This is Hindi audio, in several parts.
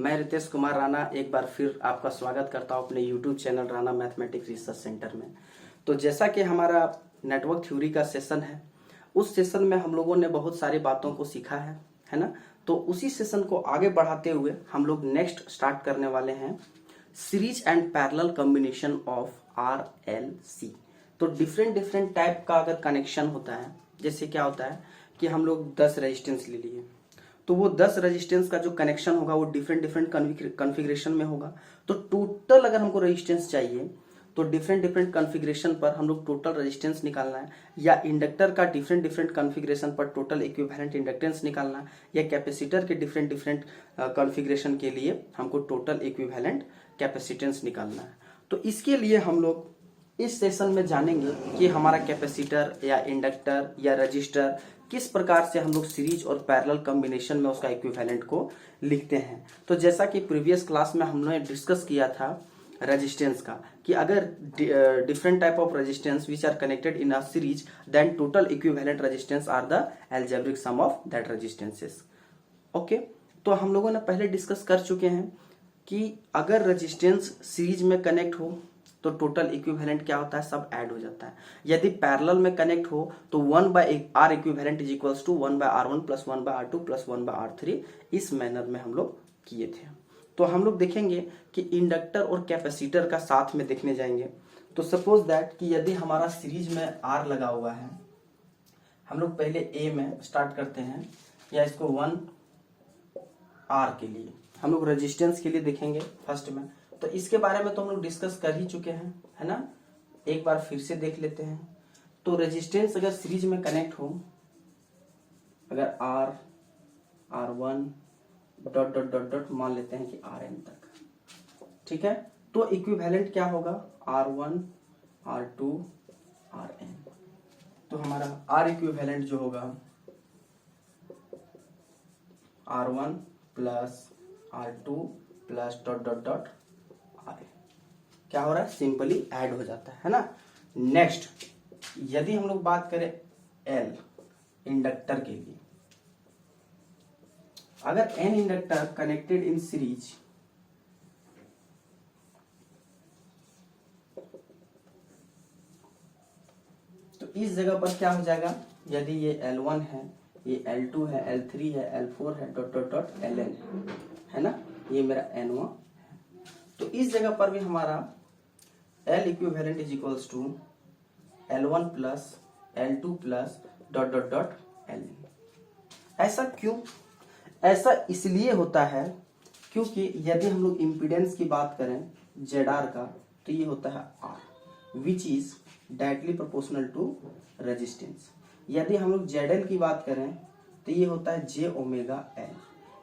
मैं रितेश कुमार राणा एक बार फिर आपका स्वागत करता हूं अपने YouTube channel Rana mathematics research centre में। तो जैसा कि हमारा नेटवर्क थ्योरी का सेशन है, उस सेशन में हम लोगों ने बहुत सारी बातों को सीखा है ना। तो उसी सेशन को आगे बढ़ाते हुए हम लोग नेक्स्ट स्टार्ट करने वाले हैं series and parallel combination of RLC। तो डिफरेंट टाइप का अगर कनेक्शन होता है, जैसे क्या होता है कि हम लोग 10 रेजिस्टेंस ले लिए, तो वो 10 रेजिस्टेंस का जो कनेक्शन होगा वो डिफरेंट कॉन्फ़िगरेशन में होगा। तो टोटल अगर हमको रेजिस्टेंस चाहिए तो डिफरेंट कॉन्फ़िगरेशन पर हम लोग टोटल रेजिस्टेंस निकालना है, या इंडक्टर का डिफरेंट कॉन्फ़िगरेशन पर टोटल इक्विवेलेंट इंडक्टेंस निकालना है, या कैपेसिटर के डिफरेंट कॉन्फ़िगरेशन के लिए हमको टोटल इक्विवेलेंट कैपेसिटेंस निकालना है। तो इसके लिए हम लोग इस सेशन में जानेंगे कि हमारा कैपेसिटर या इंडक्टर या रजिस्टर किस प्रकार से हम लोग सीरीज और पैरेलल कॉम्बिनेशन में उसका इक्विवेलेंट को लिखते हैं। तो जैसा कि प्रीवियस क्लास में हमने डिस्कस किया था रेजिस्टेंस का, कि अगर different type of resistance which are connected in a series, then total equivalent resistance are the algebraic sum of that resistances. Okay, तो हम लोगों ने पहले डिस्कस कर चुके हैं कि अगर रेजिस्टेंस सीरीज में कनेक्ट हो तो टोटल इक्विवेलेंट क्या होता है, सब ऐड हो जाता है। यदि पैरेलल में कनेक्ट हो तो 1/R equivalent is equals to 1/R1 plus 1/R2 plus 1/R3। इस मैनर में हम लोग किए थे। तो हम लोग देखेंगे कि इंडक्टर और कैपेसिटर का साथ में देखने जाएंगे। तो सपोज दैट कि यदि हमारा सीरीज में R लगा हुआ है, हम लोग पहले A में स्टार्ट करते हैं, या इसको 1R के लिए हम लोग रेजिस्टेंस के लिए देखेंगे फर्स्ट में। तो इसके बारे में तो हम लोग डिस्कस कर ही चुके हैं, है ना। एक बार फिर से देख लेते हैं। तो रेजिस्टेंस अगर सीरीज में कनेक्ट हो, अगर R1 dot dot dot dot मान लेते हैं कि Rn तक, ठीक है। तो इक्विवेलेंट क्या होगा, R1 R2 Rn। तो हमारा R इक्विवेलेंट जो होगा R1 plus R2 plus dot dot dot Rn। क्या हो रहा है, सिंपली ऐड हो जाता है ना। नेक्स्ट, यदि हम लोग बात करें L इंडक्टर के लिए, अगर N inductor connected in series, तो इस जगह पर क्या हो जाएगा, यदि ये L1 है, ये L2 है, L3 है, L4 है, डॉट डॉट डॉट Ln है ना, ये मेरा N1 है। तो इस जगह पर भी हमारा L equivalent is equals to L1 plus L2 plus dot dot dot Ln। ऐसा क्यों? ऐसा इसलिए होता है क्योंकि यदि हम लोग इम्पीडेंस की बात करें ZR का, तो ये होता है R which is directly proportional to resistance. यदि हम लोग ZL की बात करें तो ये होता है J⍵L।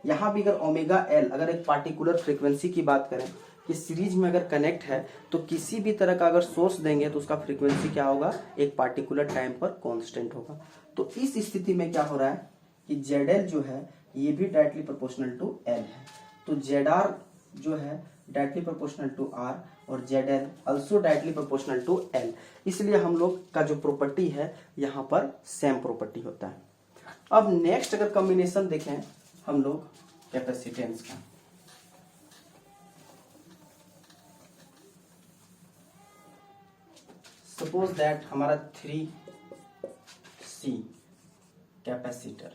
यहाँ भी अगर ओमेगा L, अगर एक पार्टिकुलर फ्रीक्वेंसी की बात करें कि सीरीज में अगर कनेक्ट है, तो किसी भी तरह का अगर सोर्स देंगे तो उसका फ्रीक्वेंसी क्या होगा, एक पार्टिकुलर टाइम पर कांस्टेंट होगा। तो इस स्थिति में क्या हो रहा है कि ZL जो है ये भी डायरेक्टली प्रोपोर्शनल टू L है। तो ZR जो है डायरेक्टली प्रोपोर्शनल टू R और ZL also directly proportional to L। इसलिए हम लोग का जो प्रॉपर्टी है यहाँ पर सेम प्रॉपर्टी होता है। अब नेक्स्ट अगर कॉम्बिनेशन देखें हम लोग कैपेसिटेंस का, सपोज दैट हमारा 3C कैपेसिटर।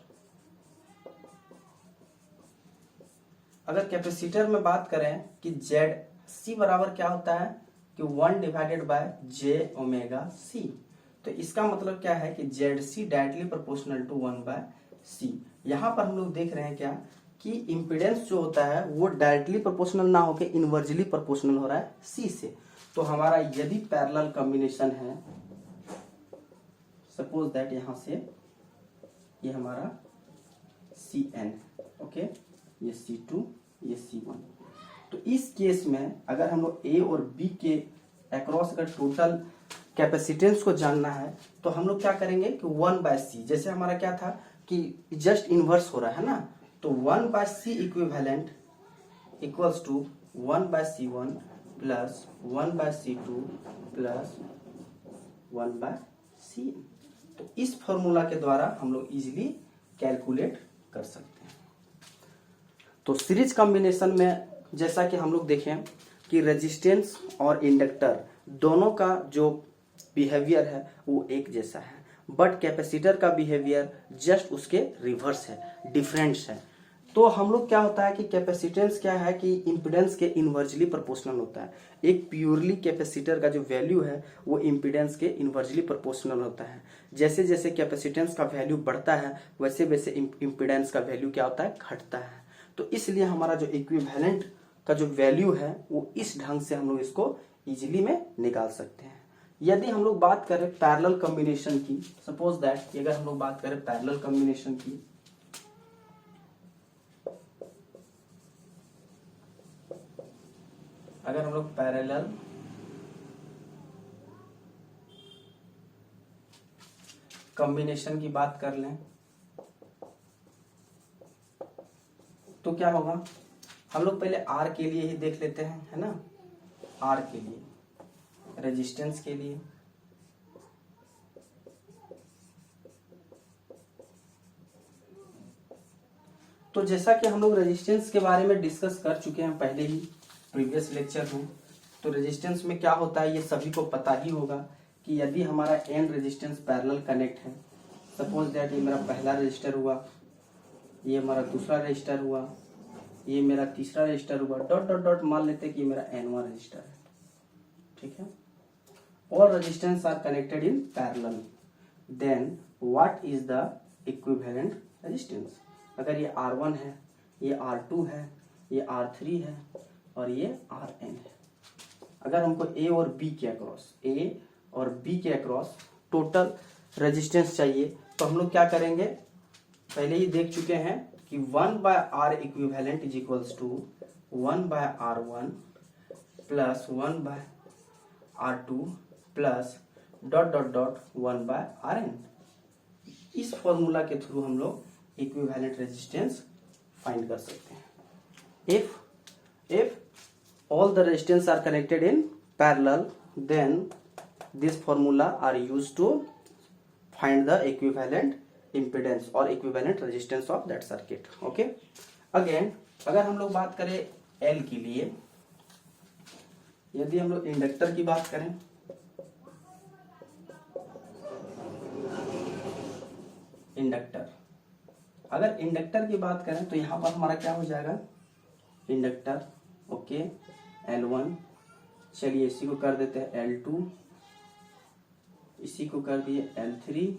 अगर कैपेसिटर में बात करें कि ZC बराबर क्या होता है कि 1/J⍵C। तो इसका मतलब क्या है कि ZC directly proportional to 1/C। यहाँ पर हम लोग देख रहे हैं क्या कि इम्पीडेंस जो होता है वो डायरेक्टली प्रोपोर्शनल ना होकर इनवर्जली प्रोपोर्शनल हो रहा है C से। तो हमारा यदि पैरेलल कॉम्बिनेशन है, सपोज दैट यहाँ से ये हमारा Cn, ओके, ये C2, ये C1। तो इस केस में अगर हम लोग A और B के अक्रॉस अगर टोटल कैपेसिटेंस को जानना है तो हम लोग क्या करेंगे कि 1/C, जैसे हमारा क्या था कि जस्ट इनवर्स हो रहा है ना, तो 1/C equivalent equals to 1/C1 plus 1/C2 plus 1/C। तो इस फॉर्मूला के द्वारा हम लोग इजीली कैलकुलेट कर सकते हैं। तो सीरीज कॉम्बिनेशन में जैसा कि हम लोग देखें कि रेजिस्टेंस और इंडक्टर दोनों का जो बिहेवियर है वो एक जैसा है, बट कैपेसिटर का बिहेवियर जस्ट उसके रिवर्स है, डिफरेंस है। तो हम लोग क्या होता है कि कैपेसिटेंस क्या है कि इम्पीडेंस के इन्वर्सली प्रोपोर्शनल होता है। एक प्योरली कैपेसिटर का जो वैल्यू है वो इम्पीडेंस के इन्वर्सली प्रोपोर्शनल होता है। जैसे जैसे कैपेसिटेंस का वैल्यू बढ़ता है वैसे वैसे इम्पीडेंस का वैल्यू क्या होता है, घटता है। तो इसलिए हमारा जो इक्विवेलेंट का जो वैल्यू है वो इस ढंग से हम लोग इसको इजिली में निकाल सकते हैं। यदि हम लोग बात करें पैरेलल कॉम्बिनेशन की, सपोज दैट अगर हम लोग बात करें पैरेलल कॉम्बिनेशन की, अगर हम लोग पैरेलल कॉम्बिनेशन की बात कर लें तो क्या होगा, हम लोग पहले आर के लिए ही देख लेते हैं, है ना। आर के लिए, रेजिस्टेंस के लिए, तो जैसा कि हम लोग रेजिस्टेंस के बारे में डिस्कस कर चुके हैं पहले ही प्रीवियस लेक्चर में, तो रेजिस्टेंस में क्या होता है ये सभी को पता ही होगा कि यदि हमारा एन रेजिस्टेंस पैरेलल कनेक्ट है, सपोज दैट ये मेरा पहला रजिस्टर हुआ, ये हमारा दूसरा रजिस्टर हुआ, ये मेरा तीसरा रजिस्टर हुआ, डॉट डॉट डॉट मान लेते हैं कि ये मेरा एन1 रजिस्टर है, ठीक है। All resistance are connected in parallel. Then what is the equivalent resistance? अगर ये R1 है, ये R2 है, ये R3 है और ये Rn है। अगर हमको A और B के अक्रॉस, A और B के अक्रॉस टोटल रेजिस्टेंस चाहिए तो हम लोग क्या करेंगे, पहले ही देख चुके हैं कि 1/R equivalent is equals to 1/R1 plus 1/R2 plus dot dot dot 1/Rn। इस फॉर्मूला के थ्रू हम लोग इक्विवेलेंट रेजिस्टेंस फाइंड कर सकते हैं। If all the resistance are connected in parallel then this formula are used to find the equivalent impedance or equivalent resistance of that circuit. Okay, again अगर हम लोग बात करें एल के लिए, यदि हम लोग इंडक्टर की बात करें, इंडक्टर, अगर इंडक्टर की बात करें तो यहां पर हमारा क्या हो जाएगा, इंडक्टर, ओके, L1, चलिए इसी को कर देते हैं L2, इसी को कर दिए L3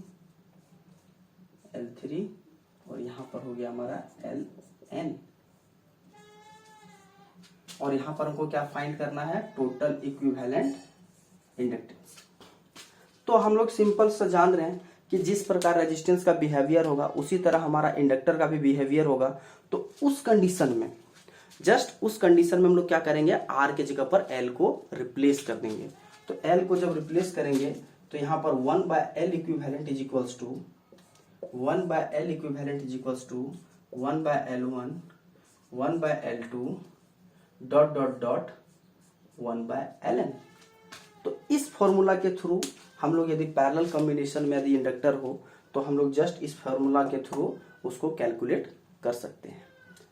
और यहां पर हो गया हमारा Ln, और यहां पर हमको क्या फाइंड करना है, टोटल इक्विवेलेंट इंडक्टेंस। तो हम लोग सिंपल सा जान रहे हैं कि जिस प्रकार रेजिस्टेंस का बिहेवियर होगा उसी तरह हमारा इंडक्टर का भी बिहेवियर होगा। तो उस कंडीशन में, जस्ट उस कंडीशन में हम लोग क्या करेंगे, आर के जगह पर एल को रिप्लेस कर देंगे। तो एल को जब रिप्लेस करेंगे तो यहाँ पर 1/L equivalent is equals to 1/L equivalent is equals to 1/L1 1/L2 dot dot dot 1/Ln। तो इस फॉर्मूला के थ्रू हम लोग यदि पैरेलल कॉम्बिनेशन में यदि इंडक्टर हो तो हम लोग जस्ट इस फॉर्मूला के थ्रू उसको कैलकुलेट कर सकते हैं,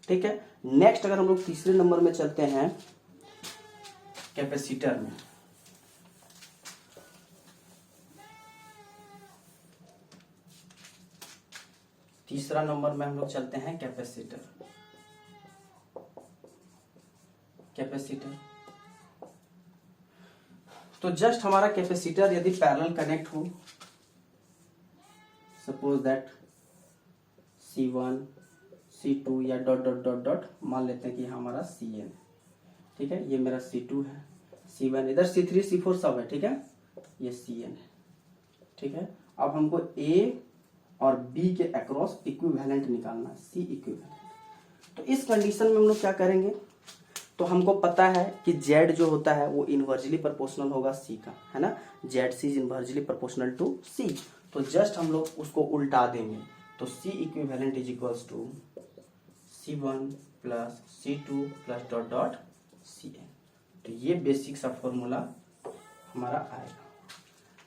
ठीक है। नेक्स्ट अगर हम लोग तीसरे नंबर में चलते हैं कैपेसिटर में, तीसरा नंबर में हम लोग चलते हैं कैपेसिटर। तो जस्ट हमारा कैपेसिटर यदि पैरेलल कनेक्ट हो, सपोज दैट C1 C2 या डॉट डॉट डॉट डॉट मान लेते हैं कि हमारा Cn, ठीक है, ये मेरा C2 है, C1 इधर C3 C4 सब है, ठीक है, ये Cn है, ठीक है। अब हमको A और B के अक्रॉस इक्विवेलेंट निकालना है, C इक्विवेलेंट। तो इस कंडीशन में हम लोग क्या करेंगे, तो हमको पता है कि Z जो होता है वो इनवर्सली प्रोपोर्शनल होगा C का, है ना, ZC is inversely proportional to C। तो जस्ट हम लोग उसको उल्टा देंगे, तो C equivalent is equals to C1 plus C2 plus dot dot Cn। तो ये बेसिक सा फॉर्मूला हमारा आएगा।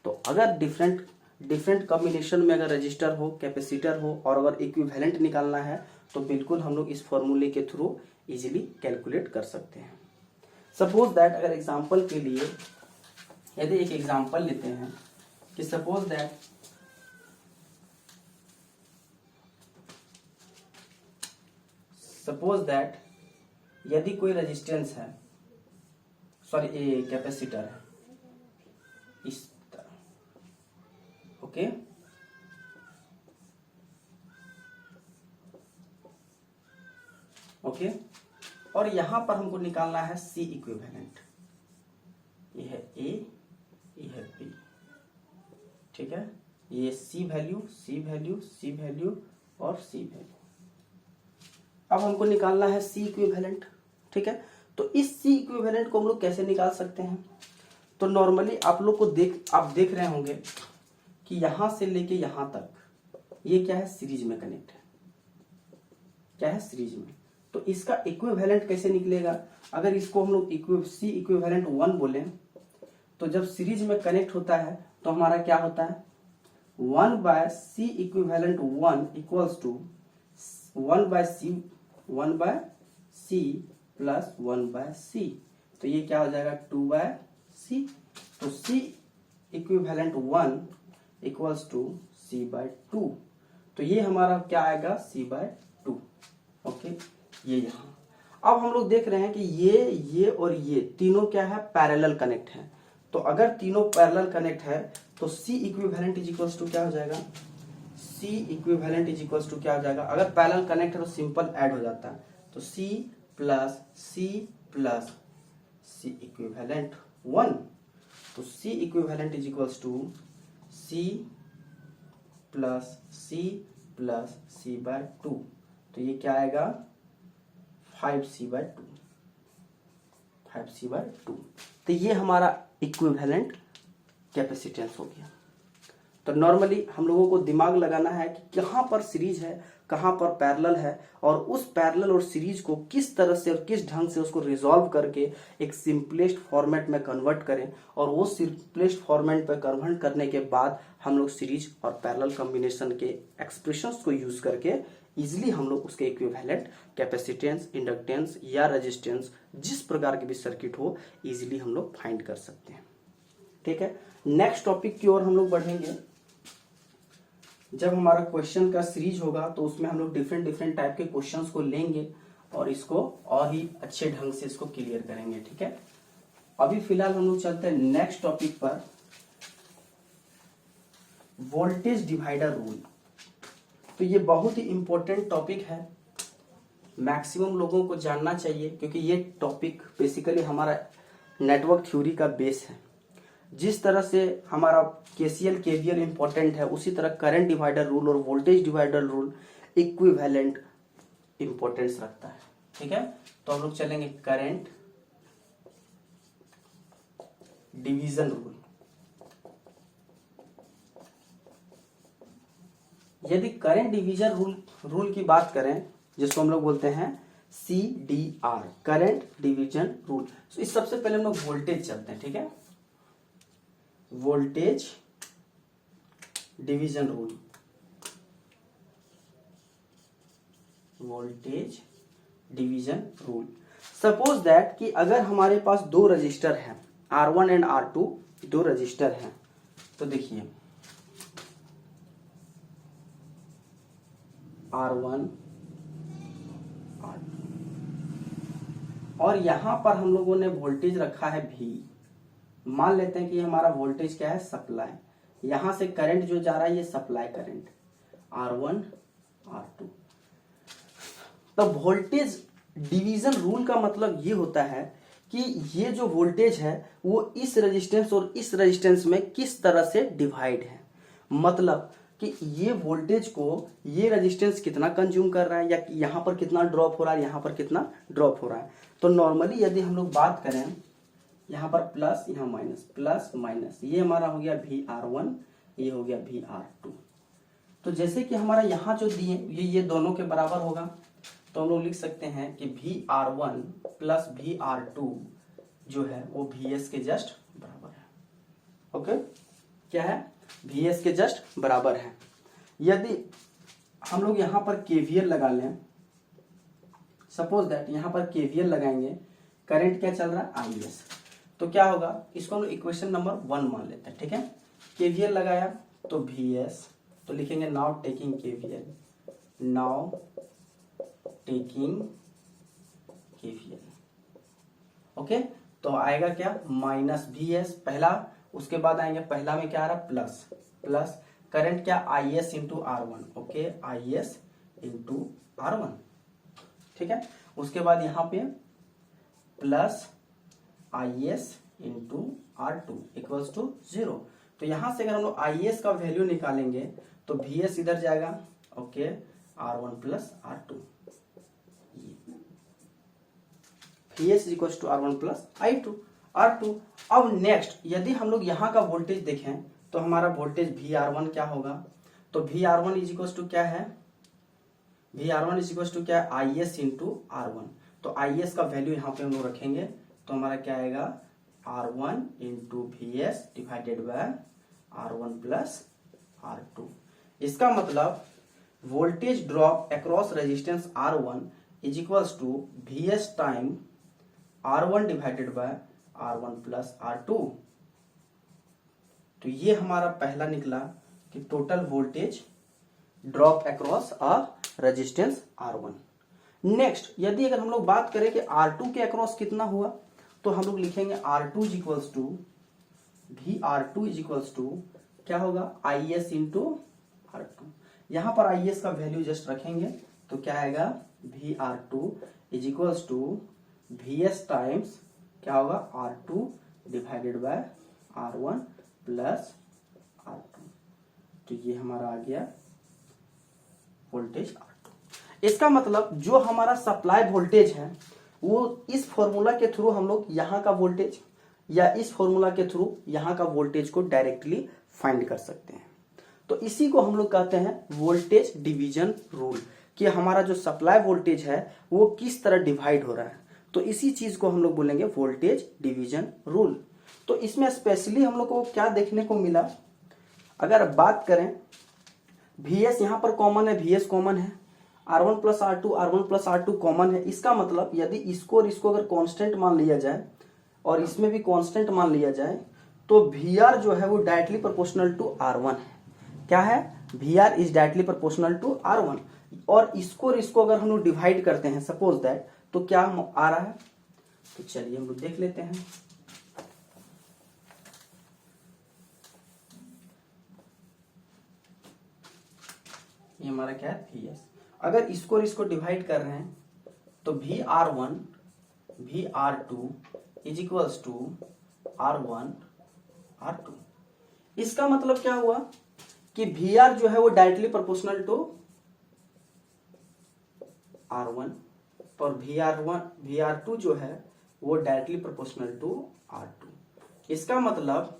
तो अगर डिफरेंट डिफरेंट कॉम्बिनेशन में अगर रजिस्टर हो, कैपेसिटर हो और अगर इक्विवेलेंट निकालना है तो बिल्कुल हम लोग इस फॉर्मूले के थ्रू इजीली कैलकुलेट कर सकते हैं। सपोज दैट, अगर एग्जांपल के लिए यदि एक एग्जांपल लेते हैं कि सपोज दैट यदि कोई रेजिस्टेंस है, सॉरी ये कैपेसिटर है इस तरह, ओके, ओके, और यहां पर हमको निकालना है सी इक्विवेलेंट। ये है ए, ये है बी, ठीक है, ये सी वैल्यू, सी वैल्यू, सी वैल्यू और सी वैल्यू। अब हमको निकालना है सी इक्विवेलेंट, ठीक है। तो इस सी इक्विवेलेंट को हम लोग कैसे निकाल सकते हैं? तो नॉर्मली आप लोग को आप देख रहे होंगे कि यहां से लेके यहां तक ये क्या है, सीरीज में कनेक्ट है, क्या है, सीरीज में। तो इसका इक्विवेलेंट कैसे निकलेगा? अगर इसको हम लोग सी इक्विवेलेंट 1 बोले तो जब सीरीज में कनेक्ट होता है तो हमारा क्या होता है, 1 by C equivalent 1 equals to 1 by C plus 1 by C. तो ये क्या हो जाएगा, 2 बाय सी। तो C equivalent 1 equals to C by 2। तो ये हमारा क्या आएगा, सी बाय 2, ओके। ये यहाँ अब हम लोग देख रहे हैं कि ये और ये तीनों क्या है, पैरेलल कनेक्ट है। तो अगर तीनों पैरेलल कनेक्ट है तो C equivalent is equals to क्या हो जाएगा, C equivalent is equals to क्या हो जाएगा, अगर पैरेलल कनेक्ट है तो सिंपल ऐड हो जाता है। तो सी प्लस सी इक्विवेलेंट 1, तो C equivalent is equals to C plus C by 2। तो ये क्या आएगा, 5c बाय 2, 5c बाय 2। तो ये हमारा इक्विवेलेंट कैपेसिटेंस हो गया। तो नॉर्मली हम लोगों को दिमाग लगाना है कि कहाँ पर सीरीज है, कहाँ पर पैरेलल है, और उस पैरेलल और सीरीज को किस तरह से और किस ढंग से उसको रिजॉल्व करके एक सिंपलेस्ट फॉर्मेट में कन्वर्ट करें, और वो सिंपलेस्ट फॉर्मेट पर कन्वर्ट करने के बाद हम लोग सीरीज और पैरेलल कॉम्बिनेशन के एक्सप्रेशंस को यूज करके इजिली हम लोग उसके इक्विवेलेंट कैपेसिटेंस, इंडक्टेंस या रेजिस्टेंस जिस प्रकार के भी सर्किट हो इजिली हम लोग फाइंड कर सकते हैं, ठीक है। नेक्स्ट टॉपिक की ओर हम लोग बढ़ेंगे। जब हमारा क्वेश्चन का सीरीज होगा तो उसमें हम लोग डिफरेंट टाइप के क्वेश्चंस को लेंगे और इसको और ही अच्छे ढंग से इसको क्लियर करेंगे, ठीक है। अभी फिलहाल हम लोग चलते हैं नेक्स्ट टॉपिक पर, वोल्टेज डिवाइडर रूल। तो ये बहुत ही इंपॉर्टेंट टॉपिक है, मैक्सिमम लोगों को जानना चाहिए, क्योंकि ये टॉपिक बेसिकली हमारा नेटवर्क थ्योरी का बेस है। जिस तरह से हमारा केसीएल केवीएल इंपॉर्टेंट है, उसी तरह करंट डिवाइडर रूल और voltage divider rule equivalent importance रखता है, ठीक है। तो हम लोग चलेंगे करंट डिवीजन रूल। यदि करंट डिवीजन रूल की बात करें, जिसको हम लोग बोलते हैं CDR, करंट डिवीजन रूल, तो इस सबसे पहले हम लोग वोल्टेज चलते हैं, ठीक है। Voltage division rule, voltage division rule. Suppose that कि अगर हमारे पास दो रजिस्टर हैं, R1 एंड R2, दो रजिस्टर हैं, तो देखिए R1 R2, और यहां पर हम लोगों ने वोल्टेज रखा है V। मान लेते हैं कि हमारा वोल्टेज क्या है, सप्लाई। यहां से करंट जो जा रहा है ये सप्लाई करंट, R1 R2। तो वोल्टेज डिवीजन रूल का मतलब ये होता है कि ये जो वोल्टेज है वो इस रेजिस्टेंस और इस रेजिस्टेंस में किस तरह से डिवाइड है। मतलब कि ये वोल्टेज को ये रेजिस्टेंस कितना कंज्यूम कर रहा है, या यहाँ पर कितना ड्रॉप हो रहा है, यहाँ पर कितना ड्रॉप हो रहा है। तो नॉर्मली यदि हम लोग बात करें, यहाँ पर प्लस, यहाँ माइनस, प्लस माइनस, ये हमारा हो गया VR1, ये हो गया VR2। तो जैसे कि हमारा यहाँ जो दिए ये दोनों के बराबर होगा, तो हम लोग लिख सकते हैं कि VR1 प्लस VR2 जो है वो VS के जस्ट बराबर है, ओके। क्या है, Vs के जस्ट बराबर है। यदि हम लोग यहाँ पर KVL लगा लें, सपोज दैट यहाँ पर KVL लगाएंगे, करंट क्या चल रहा है Is, तो क्या होगा, इसको हम इक्वेशन नंबर 1 मान लेते हैं, ठीक है। KVL लगाया तो Vs, तो लिखेंगे now taking KVL, now taking KVL, okay. तो आएगा क्या, माइनस Vs पहला, उसके बाद आएंगे पहला में क्या आ रहा प्लस, प्लस करंट क्या Is into R1, okay, Is into R1, ठीक है। उसके बाद यहाँ पे plus Is into R2 equals to 0। तो यहां से अगर हम लोग Is का वैल्यू निकालेंगे तो Vs इधर जाएगा, okay, R1 plus R2, Vs equals to R1 plus R2। अब नेक्स्ट यदि हम लोग यहाँ का वोल्टेज देखें तो हमारा वोल्टेज VR1 क्या होगा, तो VR1 इज इक्वल्स टू क्या है, VR1 इज इक्वल्स टू क्या है Is इंटू R1। तो Is का वैल्यू यहाँ पे हम लोग रखेंगे तो हमारा क्या आएगा R1 into Vs divided by R1 plus R2। इसका मतलब voltage drop across resistance R1 is equals to Vs time R1 divided by R1 plus R2। तो ये हमारा पहला निकला कि total voltage drop across a resistance R1। Next यदि अगर हम लोग बात करें कि R2 के अक्रॉस कितना हुआ, तो हम लोग लिखेंगे R2 is equals to VR2 is equals to क्या होगा Is इंटू R2। यहां पर Is का वैल्यू जस्ट रखेंगे तो क्या आएगा VR2 is equals to Vs times क्या होगा R2 divided by R1 plus R2। तो ये हमारा आ गया वोल्टेज R2। इसका मतलब जो हमारा सप्लाई वोल्टेज है वो इस फॉर्मूला के थ्रू हम लोग यहाँ का वोल्टेज या इस फॉर्मूला के थ्रू यहाँ का वोल्टेज को डायरेक्टली फाइंड कर सकते हैं। तो इसी को हम लोग कहते हैं वोल्टेज डिवीजन रूल, कि हमारा जो सप्लाई वोल्टेज है वो किस तरह डिवाइड हो रहा है। तो इसी चीज को हम लोग बोलेंगे वोल्टेज डिवीजन रूल। तो इसमें स्पेशली हम लोग को क्या देखने को मिला, अगर बात करें Vs यहाँ पर कॉमन है, Vs कॉमन है, R1 प्लस R2 कॉमन है। इसका मतलब यदि इसको और इसको अगर कांस्टेंट मान लिया जाए और इसमें भी कांस्टेंट मान लिया जाए तो Vr जो है वो डायरेक्टली प्रोपोर्शनल टू R1 है। क्या है, Vr is directly proportional to R1। और इसको अगर हम लोग डिवाइड करते हैं सपोज दैट, तो क्या आ रहा है, तो चलिए हम लोग देख लेते हैं। ये हमारा क्या है Vs। अगर इसको डिवाइड कर रहे हैं तो VR1 VR2 is equals to R1 R2। इसका मतलब क्या हुआ कि Vr जो है वो डायरेक्टली प्रोपोर्शनल टू R1 और VR2 जो है वो डायरेक्टली प्रोपोर्शनल टू R2। इसका मतलब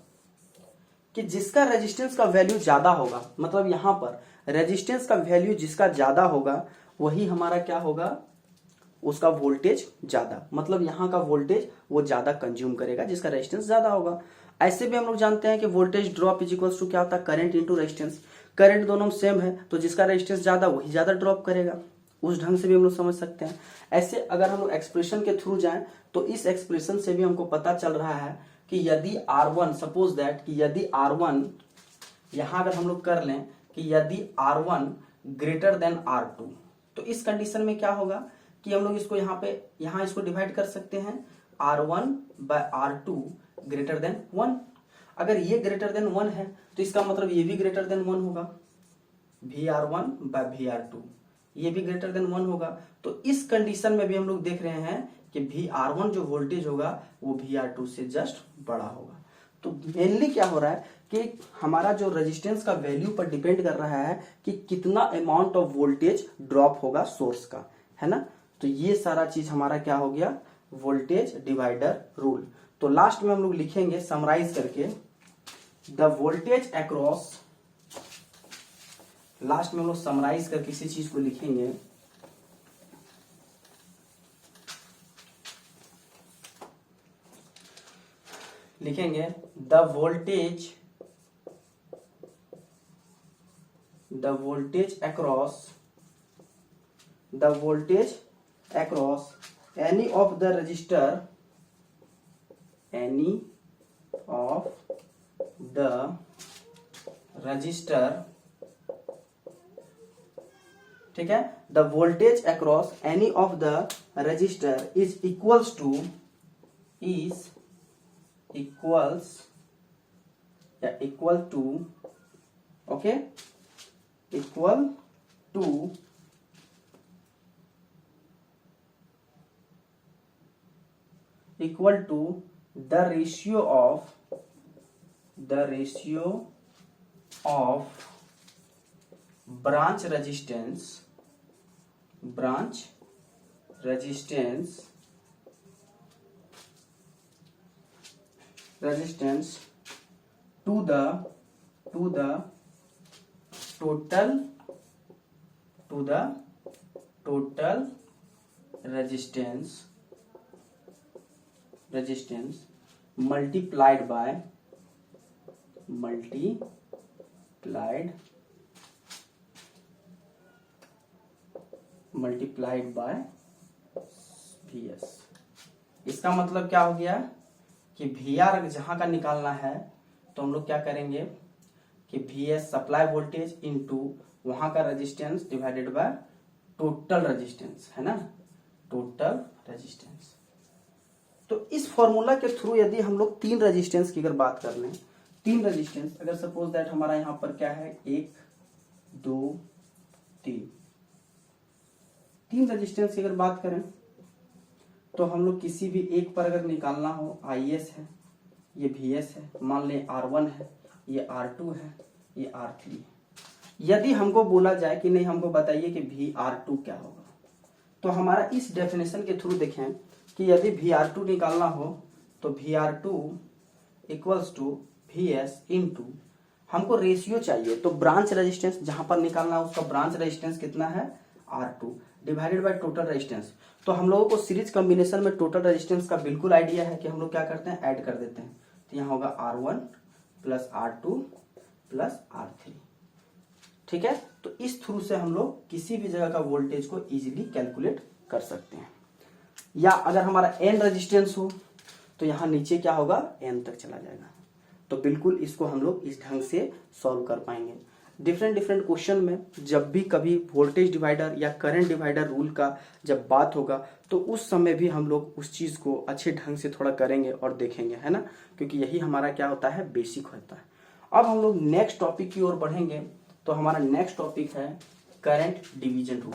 कि जिसका रेजिस्टेंस का वैल्यू ज्यादा होगा, मतलब यहां पर रेजिस्टेंस का वैल्यू जिसका ज्यादा होगा वही हमारा क्या होगा, उसका वोल्टेज ज्यादा, मतलब यहाँ का वोल्टेज वो ज्यादा कंज्यूम करेगा जिसका रेजिस्टेंस ज्यादा होगा। ऐसे भी हम लोग जानते हैं कि voltage drop is equals to क्या होता है, करंट इंटू रेजिस्टेंस। करंट दोनों सेम है तो जिसका रेजिस्टेंस ज्यादा वही ज्यादा ड्रॉप करेगा। उस ढंग से भी हम लोग समझ सकते हैं। ऐसे अगर हम लोग एक्सप्रेशन के थ्रू जाएं तो इस एक्सप्रेशन से भी हमको पता चल रहा है कि यदि R1 सपोज दैट कि यदि R1 यहां अगर हम लोग कर लें कि यदि R1 ग्रेटर देन R2, तो इस कंडीशन में क्या होगा कि हम लोग इसको यहाँ इसको डिवाइड कर सकते हैं R1 bye R2 greater than 1। अगर ये ग्रेटर देन 1 है तो इसका मतलब ये भी ग्रेटर देन 1 होगा, VR1 बाय VR2 ये भी ग्रेटर देन 1 होगा। तो इस कंडीशन में भी हम लोग देख रहे हैं कि VR1 जो वोल्टेज होगा वो VR2 से जस्ट बड़ा होगा। तो मेनली क्या हो रहा है कि हमारा जो रेजिस्टेंस का वैल्यू पर डिपेंड कर रहा है कि कितना अमाउंट ऑफ वोल्टेज ड्रॉप होगा सोर्स का, है ना। तो ये सारा चीज हमारा क्या हो गया, वोल्टेज डिवाइडर रूल। तो लास्ट में हम लोग लिखेंगे समराइज करके द वोल्टेज अक्रॉस, लास्ट में हम लोग समराइज करके किसी चीज को लिखेंगे, the voltage the voltage across any of the resistor ठीक है, the voltage across any of the resistor is equal to okay, equal to the ratio of branch resistance to the total resistance multiplied by Vs। इसका मतलब क्या हो गया कि Vr जहां का निकालना है तो हम लोग क्या करेंगे कि Vs सप्लाई वोल्टेज इनटू वहां का resistance divided by total resistance, है ना, टोटल रेजिस्टेंस। तो इस फॉर्मूला के थ्रू यदि हम लोग तीन रेजिस्टेंस की अगर बात कर लें, तीन रेजिस्टेंस अगर सपोज दैट हमारा यहां पर क्या है, 1 2 3, तीन रेजिस्टेंस की अगर बात करें तो हम लोग किसी भी एक पर अगर निकालना हो, IS है, ये VS है, मान लें R1 है, ये R2 है, ये R3 है। यदि हमको बोला जाए कि नहीं, हमको बताइए कि VR2 क्या होगा, तो हमारा इस डेफिनेशन के थ्रू देखें कि यदि VR2 निकालना हो तो VR2 equals to VS into, हमको रेशियो चाहिए तो ब्रांच रेजिस्टेंस जहां पर निकालना है उसका ब्रांच रेजिस्टेंस कितना है, R2 divided by total resistance. तो हम लोगों को सीरीज कॉम्बिनेशन में टोटल रेजिस्टेंस का बिल्कुल आइडिया है कि हम लोग क्या करते हैं, ऐड कर देते हैं। तो यहाँ होगा R1 plus R2 plus R3, ठीक है। तो इस थ्रू से हम लोग किसी भी जगह का वोल्टेज को इजीली कैलकुलेट कर सकते हैं। या अगर हमारा n रेजिस्टेंस हो तो यहाँ नीचे क्या होगा, n तक चला जाएगा। तो बिल्कुल इसको हम लोग इस ढंग से सॉल्व कर पाएंगे। डिफरेंट क्वेश्चन में जब भी कभी वोल्टेज डिवाइडर या करंट डिवाइडर रूल का जब बात होगा तो उस समय भी हम लोग उस चीज को अच्छे ढंग से थोड़ा करेंगे और देखेंगे, है ना, क्योंकि यही हमारा क्या होता है, बेसिक होता है। अब हम लोग नेक्स्ट टॉपिक की ओर बढ़ेंगे। तो हमारा नेक्स्ट टॉपिक है current division rule.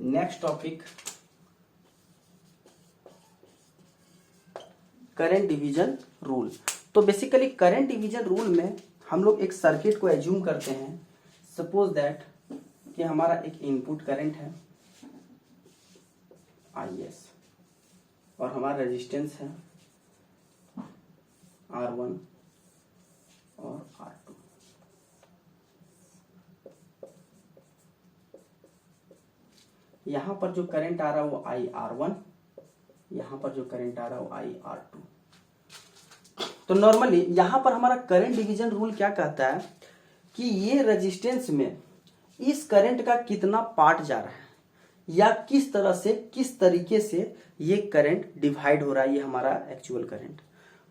Next topic current division rule. तो बेसिकली करंट डिवीजन रूल में हम लोग एक सर्किट को एज्यूम करते हैं। सपोज दैट कि हमारा एक इनपुट करंट है IS और हमारा रेजिस्टेंस है R1 और R2। यहां पर जो करंट आ रहा है वो IR1, यहां पर जो करंट आ रहा है वो IR2। तो नॉर्मली यहां पर हमारा करंट डिवीजन रूल क्या कहता है कि ये रेजिस्टेंस में इस करंट का कितना पार्ट जा रहा है या किस तरह से, किस तरीके से ये करंट डिवाइड हो रहा है, ये हमारा एक्चुअल करंट।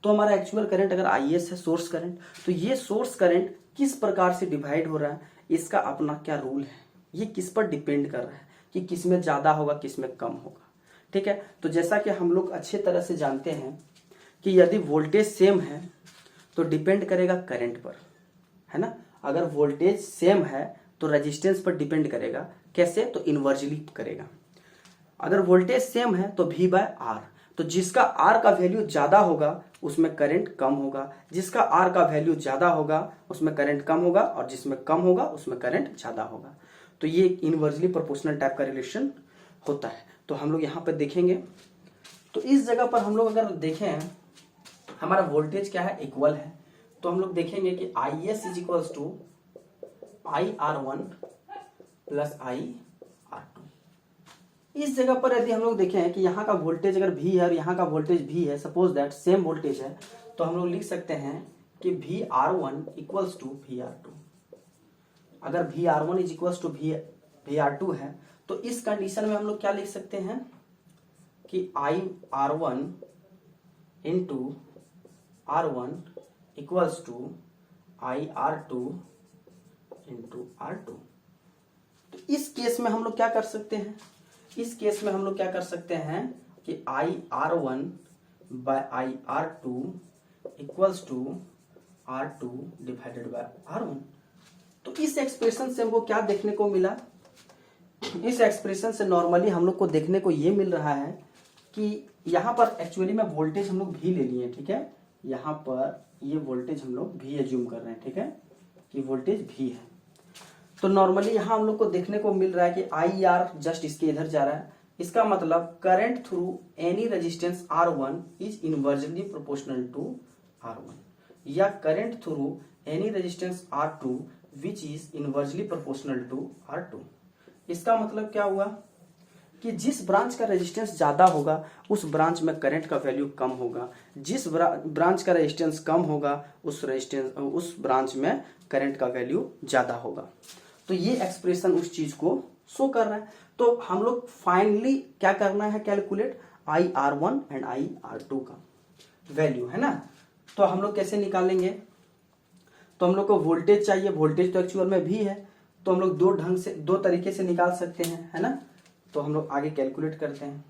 तो हमारा एक्चुअल करंट अगर IS है, सोर्स करंट, तो ये सोर्स करंट किस प्रकार से डिवाइड हो रहा है, इसका अपना क्या रूल है, ये किस पर डिपेंड कर रहा है कि किसमें ज्यादा होगा किसमें कम होगा, ठीक है। तो जैसा कि हम लोग अच्छे तरह से जानते हैं कि यदि वोल्टेज सेम है तो डिपेंड करेगा करंट पर, है ना। अगर वोल्टेज सेम है तो रेजिस्टेंस पर डिपेंड करेगा, कैसे, तो इनवर्सली करेगा। अगर वोल्टेज सेम है तो V बाय R, तो जिसका R का वैल्यू ज्यादा होगा उसमें करंट कम होगा, जिसका R का वैल्यू ज्यादा होगा उसमें करंट कम होगा, और जिसमें कम होगा उसमें करंट ज्यादा होगा। तो ये इनवर्सली प्रोपोर्शनल टाइप का रिलेशन होता है। तो हम लोग यहाँ पर देखेंगे। तो इस जगह पर हम लोग अगर देखें, हमारा वोल्टेज क्या है, इक्वल है। तो हम लोग देखेंगे कि IS is equals to IR1 plus IR2। इस जगह पर यदि हम लोग देखें कि यहाँ का वोल्टेज अगर V है और यहाँ का वोल्टेज V है, सपोज दैट सेम वोल्टेज है, तो हम लोग लिख सकते हैं कि VR1 इक्वल्स टू VR2। अगर VR1 is equals to VR2 है तो इस कंडीशन में हम लोग क्या लिख सकते हैं कि IR1 into R1 equals to IR2 into R2। तो इस केस में हम लोग क्या कर सकते हैं, इस केस में हम लोग क्या कर सकते हैं कि IR1 by IR2 equals to R2 divided by R1। तो इस एक्सप्रेशन से हमको क्या देखने को मिला, इस एक्सप्रेशन से नॉर्मली हम लोग को देखने को ये मिल रहा है कि यहाँ पर एक्चुअली में वोल्टेज हम लोग V ले लिए, ठीक है, यहाँ पर ये वोल्टेज हम लोग V एज्यूम कर रहे हैं, ठीक है, कि वोल्टेज V है। तो नॉर्मली यहाँ हम लोग को देखने को मिल रहा है कि IR जस्ट इसके इधर जा रहा है, इसका मतलब current through any resistance R1 is inversely proportional to R1, या current through any resistance R2 which is inversely proportional to R2। इसका मतलब क्या हुआ कि जिस ब्रांच का रेजिस्टेंस ज्यादा होगा उस ब्रांच में करंट का वैल्यू कम होगा, जिस ब्रांच का रेजिस्टेंस कम होगा उस ब्रांच में करंट का वैल्यू ज्यादा होगा। तो ये एक्सप्रेशन उस चीज को शो कर रहा है। तो हम लोग फाइनली क्या करना है, कैलकुलेट IR1 एंड IR2 का वैल्यू, है ना। तो हम लोग कैसे निकालेंगे, तो हम लोग को वोल्टेज चाहिए, वोल्टेज तो एक्चुअल में भी है, तो हम लोग दो तरीके से निकाल सकते हैं, है ना। तो हम लोग आगे कैलकुलेट करते हैं,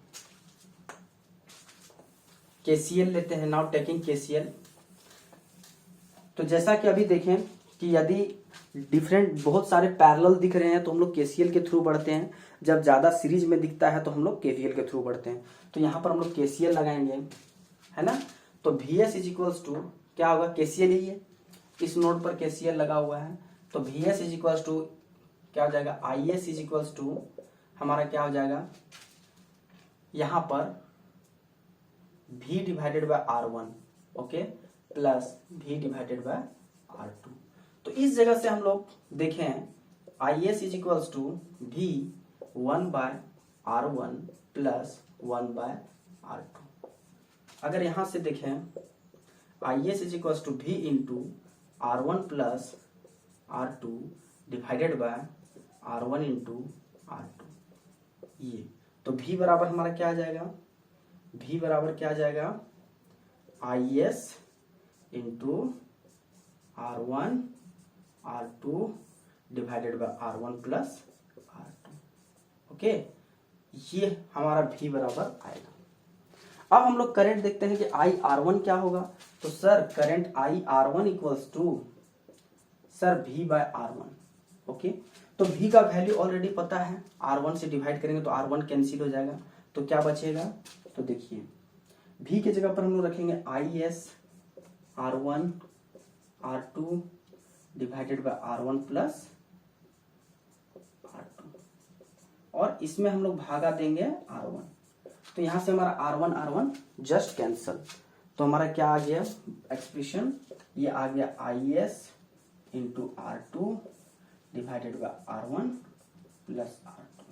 KCL लेते हैं, नाउ टेकिंग KCL। तो जैसा कि अभी देखें कि यदि डिफरेंट बहुत सारे पैरेलल दिख रहे हैं तो हम लोग KCL के थ्रू बढ़ते हैं, जब ज्यादा सीरीज में दिखता है तो हम लोग KVL के थ्रू बढ़ते हैं। तो यहाँ पर हम लोग KCL लगाएंगे, है ना। तो VS इज इक्वल्स टू क्या होगा, KCL ही है, इस नोड पर KCL लगा हुआ है, तो VS इज इक्वल्स टू क्या हो जाएगा, IS इज इक्वल्स टू हमारा क्या हो जाएगा, यहाँ पर V divided by R1, okay, plus V divided by R2। तो इस जगह से हम लोग देखें IS is equals to V 1 by R1 plus 1 by R2। अगर यहां से देखें IS is equals to V into R1 plus R2 divided by R1 into R2, ये तो V बराबर हमारा क्या आ जाएगा, V बराबर क्या आ जाएगा, IS into R1 R2 divided by R1 plus R2, okay, ये हमारा V बराबर आएगा। अब हम लोग करंट देखते हैं कि IR1 क्या होगा। तो sir current IR1 equals to sir V by R1, okay. तो V का वैल्यू ऑलरेडी पता है, R1 से डिवाइड करेंगे तो R1 कैंसिल हो जाएगा, तो क्या बचेगा, तो देखिए V की जगह पर हम लोग रखेंगे IS R1 R2 divided by R1 plus R2, और इसमें हम लोग भागा देंगे R1, तो यहां से हमारा R1 जस्ट कैंसल, तो हमारा क्या आ गया एक्सप्रेशन, ये आ गया IS into R2 divided by R1 plus R2।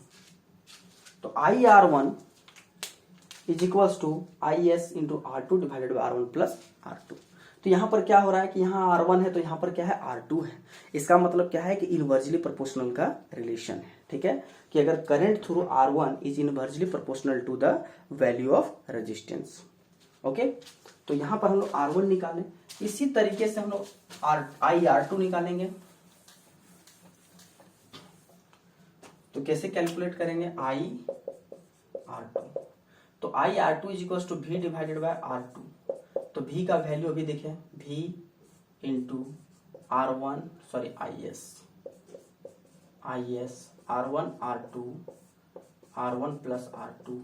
तो IR1 is equals to IS into R2 divided by R1 plus R2। तो यहाँ पर क्या हो रहा है कि यहाँ R1 है तो यहाँ पर क्या है, R2 है। इसका मतलब क्या है कि इनवर्सली प्रोपोर्शनल का रिलेशन है, ठीक है, कि अगर current through R1 is inversely proportional to the value of resistance, okay. तो यहाँ पर हम लोग R1 निकालें, इसी तरीके से हम लोग IR2 निकालेंगे। तो कैसे कैलकुलेट करेंगे, IR2, तो IR2 is equal to V divided by R2। तो V का वैल्यू अभी देखें, V into R1 sorry IS R1 R2 R1 plus R2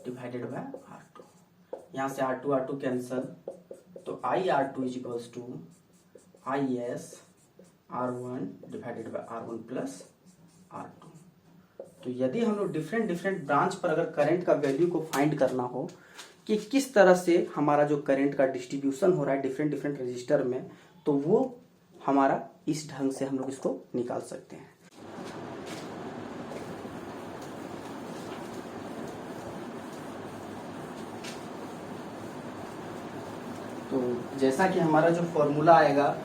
divided by R2, यहाँ से R2 कैंसल, तो IR2 is equals to IS R1 divided by R1 plus R2। तो यदि हम लोग डिफरेंट ब्रांच पर अगर करंट का वैल्यू को फाइंड करना हो कि किस तरह से हमारा जो करंट का डिस्ट्रीब्यूशन हो रहा है डिफरेंट रजिस्टर में, तो वो हमारा इस ढंग से हम लोग इसको निकाल सकते हैं। तो जैसा कि हमारा जो फॉर्मूला आएगा,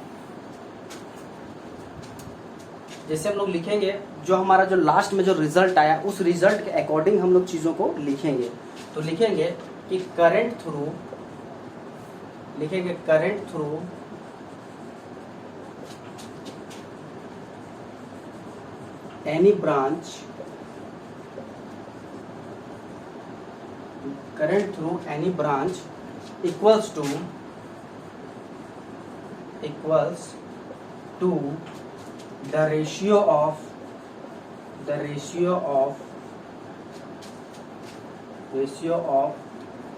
जैसे हम लोग लिखेंगे, जो हमारा जो लास्ट में जो रिजल्ट आया उस रिजल्ट के अकॉर्डिंग हम लोग चीजों को लिखेंगे। तो लिखेंगे कि करंट थ्रू, लिखेंगे current through any branch, current through any branch equals to the ratio of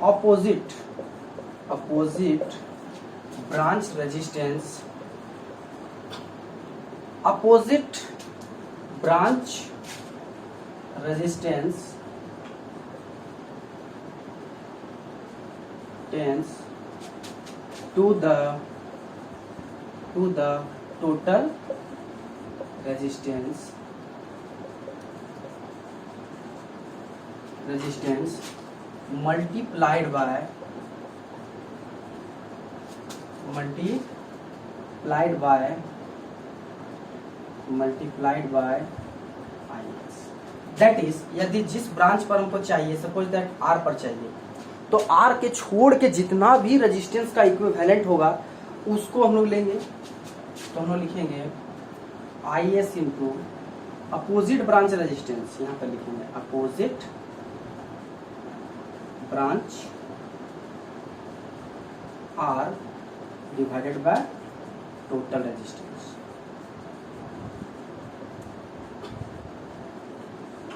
opposite branch resistance, opposite branch resistance tends to the total resistance multiplied by IS। That is, यदि जिस ब्रांच पर हमको चाहिए, सपोज दैट R पर चाहिए, तो R के छोड़ के जितना भी रेजिस्टेंस का इक्विवेलेंट होगा उसको हम लोग लेंगे। तो हम लोग लिखेंगे IS into opposite branch resistance, यहाँ पर लिखेंगे opposite branch R divided by total resistance.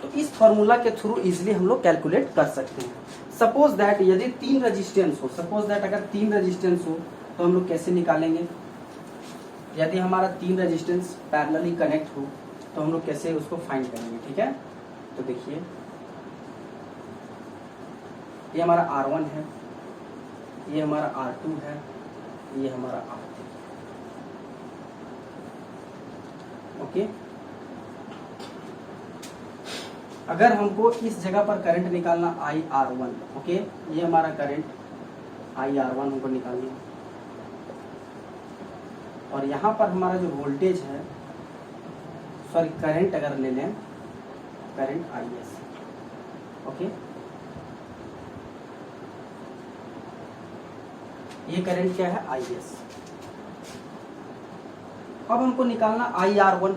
तो इस फॉर्मूला के थ्रू इजिली हम लोग कैलकुलेट कर सकते हैं। सपोज दैट यदि 3 रेजिस्टेंस हो, सपोज दैट अगर 3 रेजिस्टेंस हो तो हम लोग कैसे निकालेंगे? यदि हमारा 3 रेजिस्टेंस पैरेलली कनेक्ट हो तो हम लोग कैसे उसको फाइंड करेंगे, ठीक है? तो देखिए, ये हमारा R1 है, ये हमारा R2 है, ये हमारा R3, ओके। अगर हमको इस जगह पर करंट निकालना IR1, ओके, ये हमारा करंट IR1 हमको निकालना है, और यहाँ पर हमारा जो वोल्टेज है, सॉरी करंट अगर ले लें, करंट IS, ओके, ये करंट क्या है? IS। अब हमको निकालना IR1,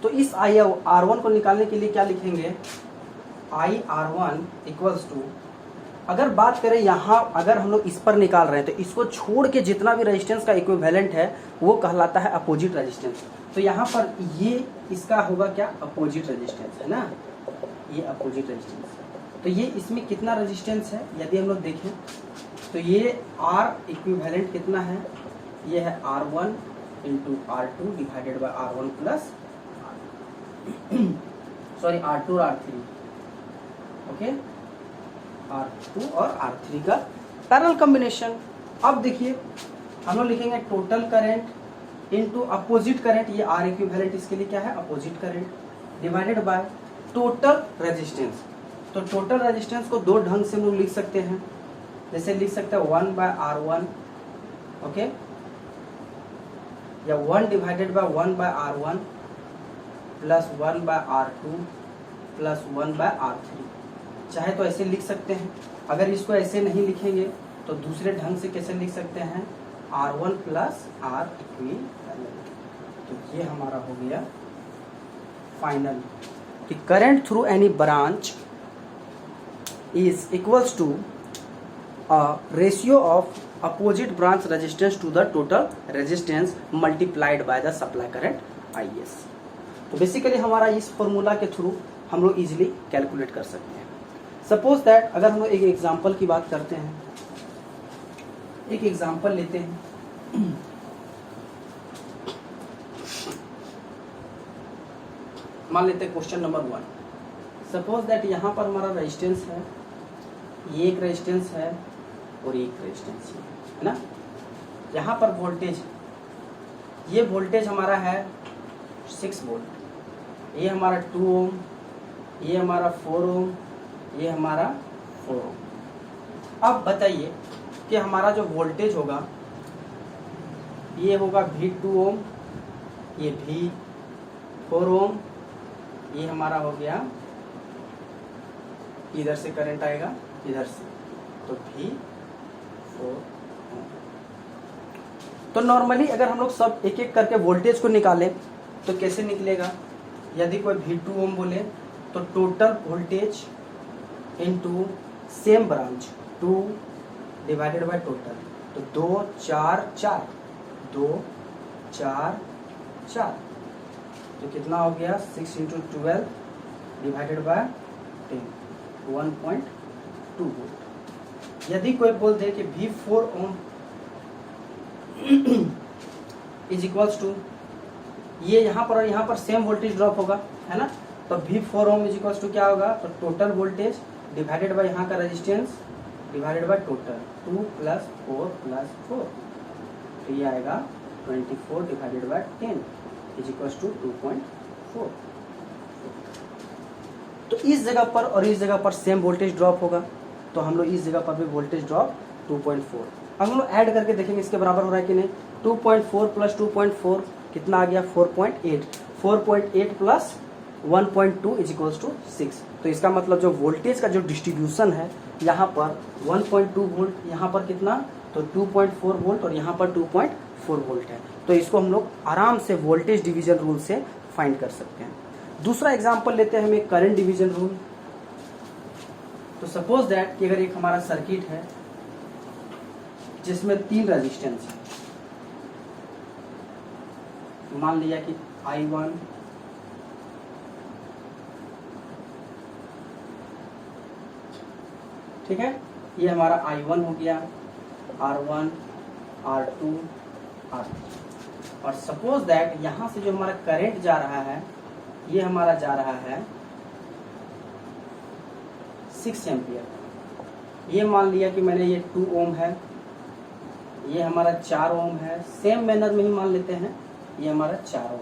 तो इस IR1 को निकालने के लिए क्या लिखेंगे? IR1 इक्वल्स टू, अगर बात करें यहाँ, अगर हम लोग इस पर निकाल रहे हैं तो इसको छोड़ के जितना भी रेजिस्टेंस का इक्विवेलेंट है वो कहलाता है अपोजिट रेजिस्टेंस। तो यहाँ पर ये इसका होगा क्या? अपोजिट रेजिस्टेंस है ना, ये अपोजिट रेजिस्टेंस। तो ये इसमें कितना रेजिस्टेंस है यदि हम लोग देखें तो ये R इक्विवेलेंट कितना है? ये है R1 into R2 divided by R1 plus sorry R2 और R3, ओके, R2 और R3 का पैरेलल कॉम्बिनेशन। अब देखिए हम लोग लिखेंगे total current into opposite current, ये R इक्विवेलेंट इसके लिए क्या है? Opposite current, divided by total resistance. तो टोटल रेजिस्टेंस को दो ढंग से हम लोग लिख सकते हैं, जैसे लिख सकते हैं 1 बाय R1, ओके, या 1 divided by 1 by R1 plus 1 by R2 plus 1 by R3। चाहे तो ऐसे लिख सकते हैं, अगर इसको ऐसे नहीं लिखेंगे तो दूसरे ढंग से कैसे लिख सकते हैं? R1 plus R equivalent. तो ये हमारा हो गया फाइनल कि current through any branch is equals to ratio of opposite branch resistance to the total resistance multiplied by the supply current IS। तो बेसिकली हमारा इस फॉर्मूला के थ्रू हम लोग इजिली कैलकुलेट कर सकते हैं। सपोज दैट अगर हम लोग एक एग्जांपल की बात करते हैं, एक एग्जांपल लेते हैं, मान लेते हैं क्वेश्चन नंबर 1। सपोज दैट यहाँ पर हमारा रेजिस्टेंस है, ये एक रेजिस्टेंस है और एक रेजिस्टेंस है ना। यहाँ पर वोल्टेज, ये वोल्टेज हमारा है 6 वोल्ट, ये हमारा 2 ओम, ये हमारा 4 ओम, ये हमारा 4 ओम। अब बताइए कि हमारा जो वोल्टेज होगा ये होगा V2 ओम, ये V4 ओम, ये हमारा हो गया, इधर से करंट आएगा इधर से, तो V4 ओम। तो नॉर्मली अगर हम लोग सब एक एक करके वोल्टेज को निकालें तो कैसे निकलेगा? यदि कोई V2 ओम बोले तो total voltage into same branch 2 divided by total, तो 2 4 4, 2 4 4, तो कितना हो गया 6 इंटू 12 डिवाइडेड बाय 10, 1.2 वोल्ट। यदि कोई बोल दे कि V4 Om is equals to, ये यहाँ पर और यहाँ पर सेम वोल्टेज ड्रॉप होगा, है ना, तो V4 Om is equals to क्या होगा? तो टोटल वोल्टेज डिवाइडेड बाय यहाँ का रेजिस्टेंस डिवाइडेड बाय टोटल, 2 + 4 + 4, तो ये आएगा 24 divided by 10 is equals to 2.4। तो इस जगह पर और इस जगह पर सेम वोल्टेज ड्रॉप होगा, तो हम लोग इस जगह पर भी वोल्टेज ड्रॉप 2.4। अब हम लोग ऐड करके देखेंगे इसके बराबर हो रहा है कि नहीं। 2.4 + 2.4 कितना आ गया? 4.8, 4.8 + 1.2 इज इक्वल्स टू 6। तो इसका मतलब जो वोल्टेज का जो डिस्ट्रीब्यूशन है, यहाँ पर 1.2 वोल्ट, यहाँ पर कितना? तो 2.4 वोल्ट, और यहाँ पर 2.4 वोल्ट है। तो इसको हम लोग आराम से वोल्टेज डिवीजन रूल से फाइंड कर सकते हैं। दूसरा एग्जांपल लेते हैं हम एक करंट डिवीजन रूल। तो सपोज दैट कि अगर एक हमारा सर्किट है जिसमें 3 रेजिस्टेंस है, मान लिया कि I1, ठीक है, ये हमारा I1 हो गया, R1, R2, R3, और सपोज दैट यहां से जो हमारा करंट जा रहा है, ये हमारा जा रहा है 6 एम्पियर। ये मान लिया कि मैंने, ये 2 ओम है, ये हमारा 4 ओम है, सेम मैनर में ही मान लेते हैं, ये हमारा 4 ओम।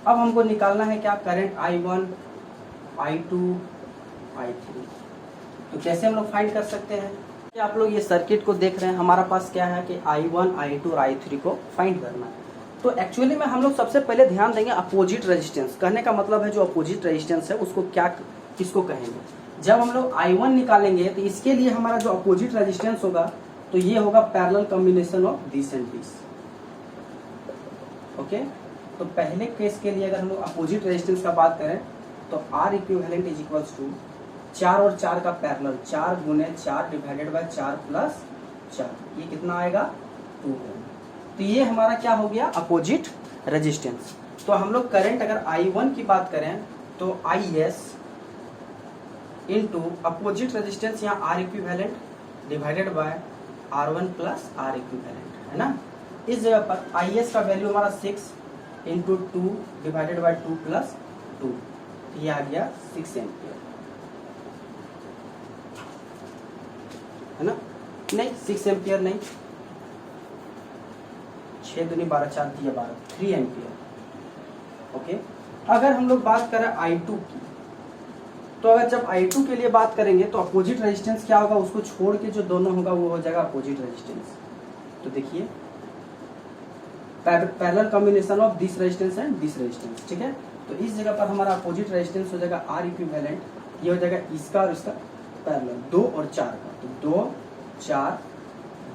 अब हमको निकालना है क्या? Current I1, I2, I3। तो कैसे हम लोग फाइंड कर सकते हैं? कि आप लोग ये सर्किट को देख रहे हैं, हमारा पास क्या है कि I1, I2 और I3 को फाइंड करना है। तो एक्चुअली में हम लोग सबसे पहले ध्यान देंगे अपोजिट रेजिस्टेंस। कहने का मतलब है जो अपोजिट रेजिस्टेंस है उसको क्या, किसको कहेंगे? जब हम लोग I1 निकालेंगे तो इसके लिए हमारा जो अपोजिट रेजिस्टेंस होगा, तो ये होगा parallel combination of this and this. Okay, तो पहले केस के लिए अगर हम लोग अपोजिट रेजिस्टेंस का बात करें तो R equivalent is equals to 4 और 4 का पैरेलल, 4 × 4 डिवाइडेड बाय 4 + 4, ये कितना आएगा? 2 ओम। तो ये हमारा क्या हो गया? Opposite resistance. तो हम लोग करंट अगर I1 की बात करें तो IS इनटू अपोजिट रेजिस्टेंस, यहाँ R equivalent divided by R1 + R equivalent, है ना। इस जगह पर IS का वैल्यू हमारा 6 इंटू 2 डिवाइडेड बाय 2 + 2, ये आ गया 6 एम्पियर, है ना। नहीं, 6 एम्पियर नहीं, 6 दूनी 12, 4 दिया 12, 3 एम्पियर। ओके, अगर हम लोग बात करें I2 की, तो अगर जब I2 के लिए बात करेंगे तो अपोजिट रेजिस्टेंस क्या होगा? उसको छोड़ के जो दोनों होगा वो हो जाएगा अपोजिट रेजिस्टेंस। तो देखिए, parallel combination of this resistance and this resistance, ठीक है। तो इस जगह पर हमारा अपोजिट रेजिस्टेंस हो जाएगा R इक्विवेलेंट, ये हो जाएगा इसका और इसका पैरेलल, 2 और 4 का, तो 2 4,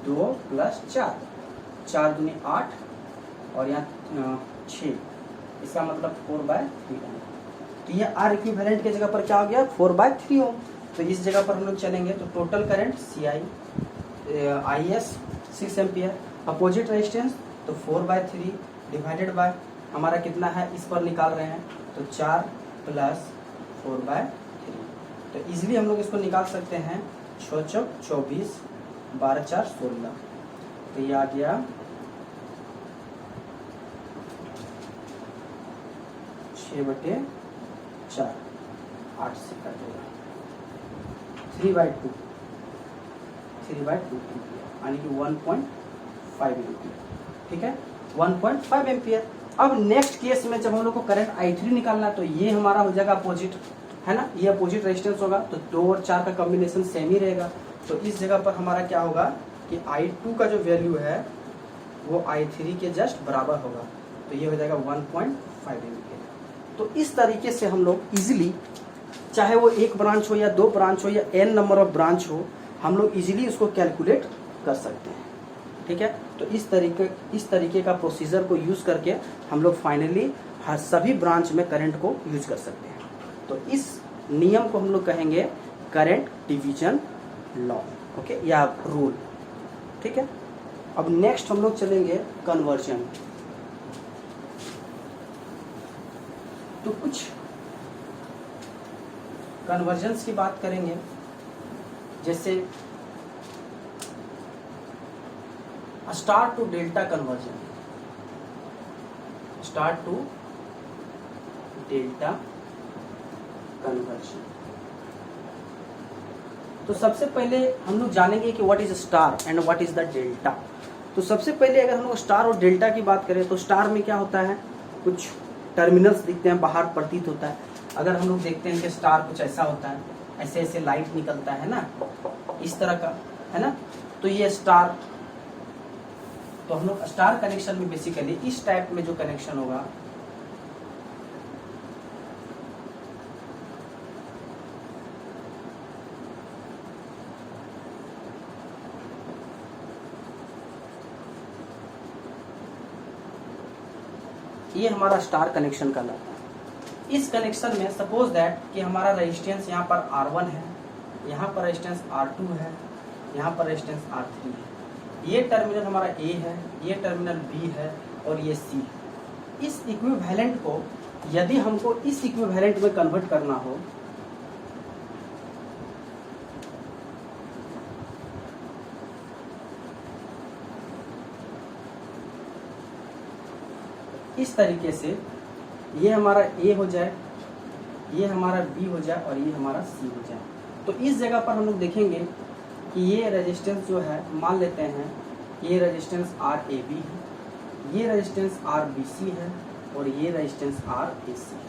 2 + 4, 4 दूनी 8, और यहाँ 6, इसका मतलब 4/3 ओम। तो ये R इक्विवेलेंट के जगह पर क्या हो गया? 4/3 ओम। तो इस जगह पर हम लोग चलेंगे तो total current CI IS 6 ampere, opposite resistance तो 4/3 डिवाइडेड बाय हमारा कितना है, इस पर निकाल रहे हैं, तो 4 + 4/3। तो इजीली हम लोग इसको निकाल सकते हैं, 6 चौक 24, 12 4 16, तो ये आ गया 6/4, 8 से कटेगा 3/2, 3/2 एम्पियर, यानी कि 1.5 एम्पियर, ठीक है, 1.5 एम्पियर। अब नेक्स्ट केस में जब हम लोग को करंट I3 निकालना है तो ये हमारा हो जाएगा अपोजिट, है ना, ये अपोजिट रेजिस्टेंस होगा, तो 2 और 4 का कॉम्बिनेशन सेम ही रहेगा। तो इस जगह पर हमारा क्या होगा कि I2 का जो वैल्यू है वो I3 के जस्ट बराबर होगा, तो ये हो जाएगा 1.5 एम्पियर। तो इस तरीके से हम लोग इजीली, चाहे वो एक ब्रांच हो या दो ब्रांच हो या n नंबर ऑफ ब्रांच हो, हम लोग इजीली उसको कैलकुलेट कर सकते हैं। ठीक है, तो इस तरीके का प्रोसीजर को यूज करके हम लोग फाइनली हर सभी ब्रांच में करंट को यूज कर सकते हैं। तो इस नियम को हम लोग कहेंगे करंट डिवीजन लॉ, ओके, या रूल। ठीक है, अब नेक्स्ट हम लोग चलेंगे कन्वर्जन। तो कुछ कन्वर्जन्स की बात करेंगे, जैसे star to delta conversion, star to delta conversion. तो सबसे पहले हम लोग जानेंगे कि what is star and what is the delta. तो सबसे पहले अगर हम लोग स्टार और डेल्टा की बात करें तो स्टार में क्या होता है, कुछ टर्मिनल्स दिखते हैं, बाहर प्रतीत होता है। अगर हम लोग देखते हैं कि स्टार कुछ ऐसा होता है, ऐसे ऐसे लाइट निकलता है ना, इस तरह का, है ना, तो ये स्टार। तो हम लोग स्टार कनेक्शन में बेसिकली इस टाइप में जो कनेक्शन होगा, ये हमारा स्टार कनेक्शन कहलाता है। इस कनेक्शन में सपोज दैट कि हमारा रेजिस्टेंस यहाँ पर R1 है, यहाँ पर रेजिस्टेंस R2 है, यहाँ पर रेजिस्टेंस R3 है। ये टर्मिनल हमारा A है, ये टर्मिनल B है और ये C है। इस इक्विवेलेंट को यदि हमको इस इक्विवेलेंट में कन्वर्ट करना हो, इस तरीके से ये हमारा A हो जाए, ये हमारा B हो जाए और ये हमारा C हो जाए। तो इस जगह पर हम लोग देखेंगे कि ये रेजिस्टेंस जो है, मान लेते हैं ये रेजिस्टेंस RAB है, ये रेजिस्टेंस RBC है और ये रेजिस्टेंस RAC है।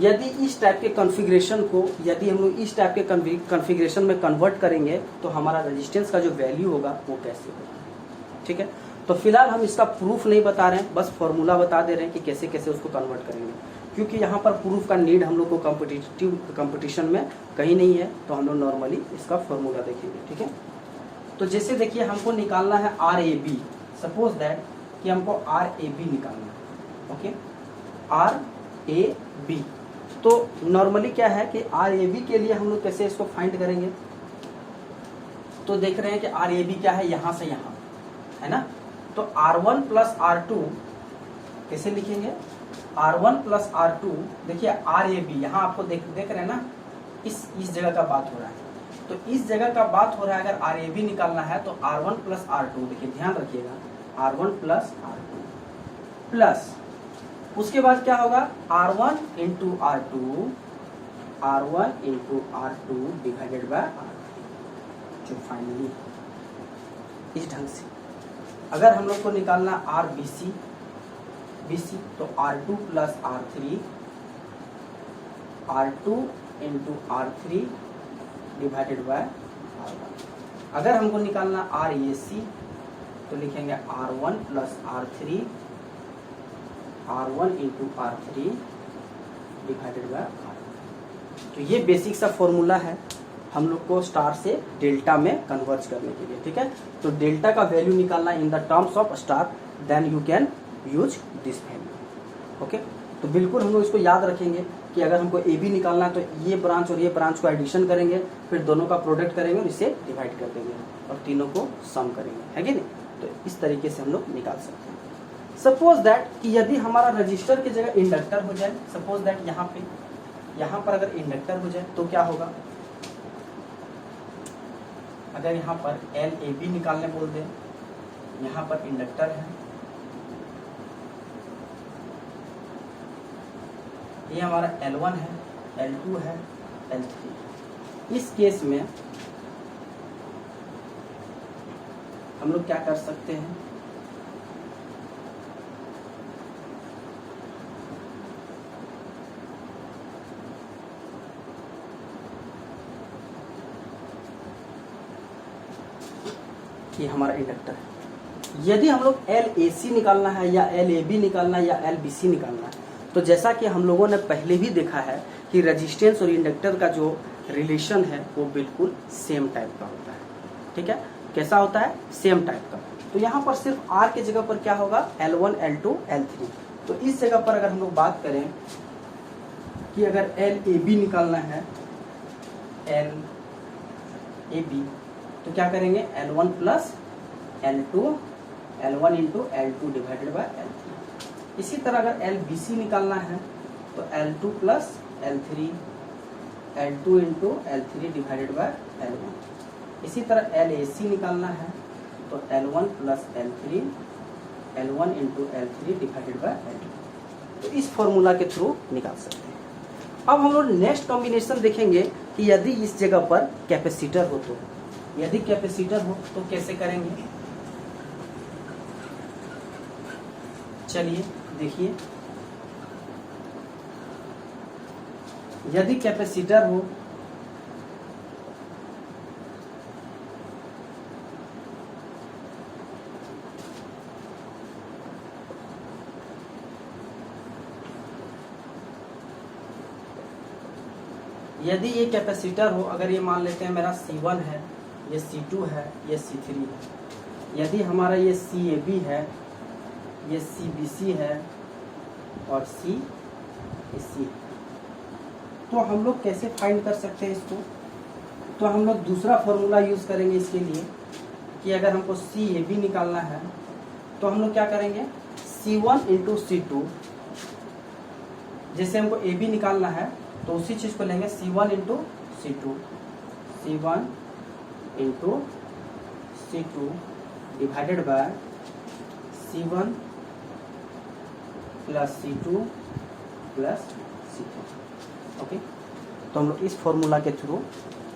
यदि इस टाइप के कॉन्फ़िगरेशन को, यदि हम लोग इस टाइप के कॉन्फ़िगरेशन में कन्वर्ट करेंगे तो हमारा रेजिस्टेंस का जो वैल्यू होगा वो कैसे होगा। ठीक है, तो फिलहाल हम इसका प्रूफ नहीं बता रहे हैं, बस फॉर्मूला बता दे रहे हैं कि कैसे कैसे उसको कन्वर्ट करेंगे, क्योंकि यहाँ पर प्रूफ का नीड हम लोग को कंपटीशन में कहीं नहीं है। तो हम लोग नॉर्मली इसका फॉर्मूला देखेंगे। ठीक है, तो जैसे देखिए हमको निकालना है RAB, सपोज दैट कि हमको RAB निकालना है, ओके, RAB। तो नॉर्मली क्या है कि RAB के लिए हम लोग कैसे इसको फाइंड करेंगे, तो देख रहे हैं कि RAB क्या है, यहाँ से यहाँ है ना। तो R1 प्लस R2 कैसे लिखेंगे, R1 प्लस R2, देखिए RAB यहाँ आपको देख रहे हैं ना, इस जगह का बात हो रहा है। तो इस जगह का बात हो रहा है, अगर RAB निकालना है तो R1 प्लस R2, देखिए ध्यान रखिएगा, R1 प्लस R2 प्लस उसके बाद क्या होगा, R1 into R2, R1 into R2 divided bye R3, जो फाइनली इस ढंग से। अगर हम लोग को निकालना RBC तो R2 plus R3, R2 into R3 divided by R1। अगर हमको निकालना RAC तो लिखेंगे R1 plus R3, R1 into R3 divided by R1। तो ये बेसिक सा फॉर्मूला है हम लोग को स्टार से डेल्टा में कन्वर्ज करने के लिए। ठीक है, तो डेल्टा का वैल्यू निकालना in the terms of star, then you can use this value. Okay, तो बिल्कुल हम लोग इसको याद रखेंगे कि अगर हमको AB निकालना है तो ये ब्रांच और ये ब्रांच को एडिशन करेंगे, फिर दोनों का प्रोडक्ट करेंगे और इसे डिवाइड कर देंगे और तीनों को सम करेंगे, है कि नहीं। तो इस तरीके से हम लोग निकाल सकते हैं। सपोज दैट कि यदि हमारा रजिस्टर की जगह इंडक्टर हो जाए, सपोज दैट यहाँ पर अगर इंडक्टर हो जाए तो क्या होगा, अगर यहाँ पर LAB निकालने बोल दें, यहाँ पर इंडक्टर है, ये हमारा L1 है, L2 है, L3। इस केस में हम लोग क्या कर सकते हैं, ये हमारा इंडक्टर है। यदि हम लोग LAC निकालना है या LAB निकालना है या LBC निकालना है, तो जैसा कि हम लोगों ने पहले भी देखा है कि रेजिस्टेंस और इंडक्टर का जो रिलेशन है वो बिल्कुल सेम टाइप का होता है। ठीक है, कैसा होता है? सेम टाइप का। तो यहाँ पर सिर्फ R के जगह पर क्या होगा? L1, L2, L3। तो इस जगह पर अगर हम लोग बात करें कि अगर LAB निकालना है, LAB, तो क्या करेंगे? L1 plus L2, L1 into L2 divided by L3। इसी तरह अगर LBC निकालना है तो L2 plus L3, L2 into L3 divided by L1। इसी तरह LAC निकालना है तो L1 plus L3, L1 into L3 divided by L2। तो इस फॉर्मूला के थ्रू निकाल सकते हैं। अब हम लोग नेक्स्ट कॉम्बिनेशन देखेंगे कि यदि इस जगह पर कैपेसिटर हो, तो यदि कैपेसिटर हो तो कैसे करेंगे? चलिए देखिए, यदि कैपेसिटर हो यदि ये कैपेसिटर हो, अगर ये मान लेते हैं मेरा C1 है, ये C2 है, ये C3 है। यदि हमारा ये CAB है, ये CBC है और CAC, तो हम लोग कैसे फाइंड कर सकते हैं इसको? तो हम लोग दूसरा फॉर्मूला यूज करेंगे इसके लिए कि अगर हमको CAB निकालना है तो हम लोग क्या करेंगे? C1 इंटू C2, जैसे हमको AB निकालना है तो उसी चीज को लेंगे C1 into C2, C1 into C2 divided by C1 plus C2 plus C2। Okay, तो हम लोग इस फॉर्मूला के थ्रू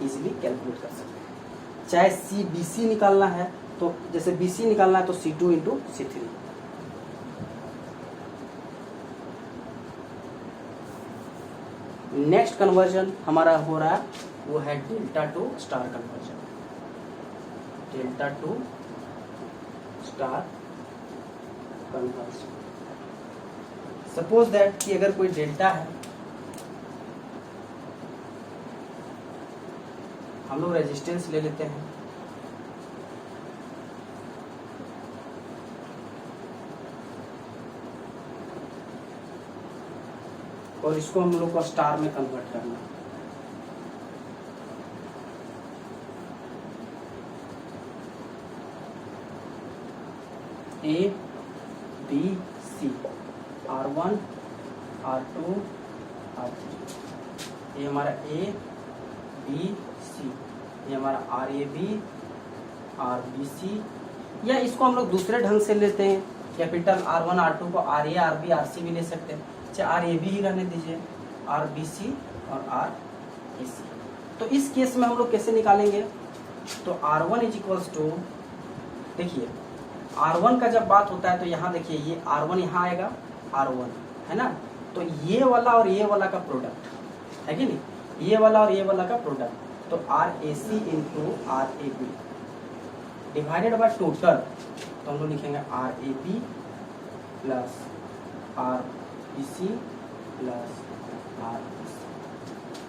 इजीली कैलकुलेट कर सकते हैं। चाहे CBC निकालना है तो जैसे BC निकालना है तो C2 into C3। Next conversion हमारा हो रहा है वो है delta two star conversion. Delta two star conversion. Suppose that कि अगर कोई डेल्टा है, हम लोग रेजिस्टेंस ले लेते हैं, और इसको हम लोग को स्टार में कन्वर्ट करना है। A, B, C, R1, R2, R3। ये हमारा A, B, C, ये हमारा RAB, RBC, या इसको हम लोग दूसरे ढंग से लेते हैं, कैपिटल R1, R2 को RA, RB, RC भी ले सकते हैं। चाहे RAB ही रहने दीजिए, RBC और RAC। तो इस केस में हम लोग कैसे निकालेंगे? तो R1 इज इक्वल्स टू, देखिए R1 का जब बात होता है तो यहाँ देखिए ये R1 यहाँ आएगा, R1 है ना, तो ये वाला और ये वाला का प्रोडक्ट है कि नहीं, ये वाला और ये वाला का प्रोडक्ट, तो RAC into RAB divided by total, तो हम लोग लिखेंगे RAB plus RBC plus RBC।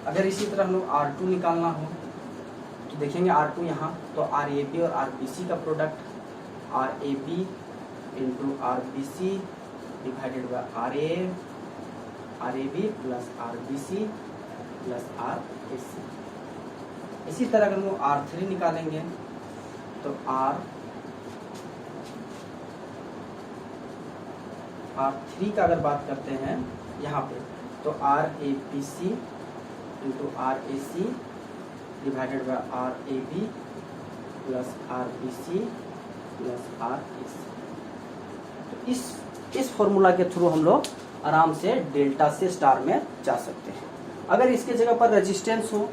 अगर इसी तरह हम लोग R2 निकालना हो तो देखेंगे R2 यहाँ, तो RAB और RBC का product RAB into RBC divided by RAB plus RBC plus RAC। इसी तरह अगर हम लोग R3 निकालेंगे तो R3 का अगर बात करते हैं यहाँ पे तो RABC into RAC divided by RAB plus RBC plus RAC। तो इस फॉर्मूला के थ्रू हम लोग आराम से डेल्टा से स्टार में जा सकते हैं। अगर इसके जगह पर रेजिस्टेंस हो,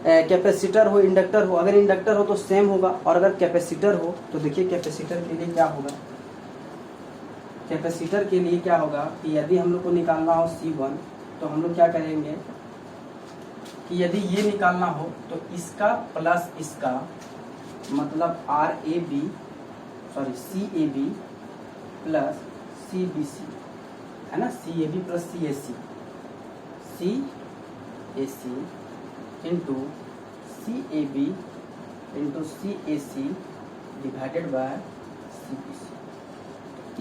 कैपेसिटर हो, इंडक्टर हो, अगर इंडक्टर हो तो सेम होगा, और अगर कैपेसिटर हो तो देखिए कैपेसिटर के लिए क्या होगा, कैपेसिटर के लिए क्या होगा कि यदि हम लोग को निकालना हो C1 तो हम लोग क्या करेंगे कि यदि ये निकालना हो तो इसका प्लस इसका मतलब CAB प्लस CBC है ना, CAB plus CAC into CAB into CAC divided by CBC।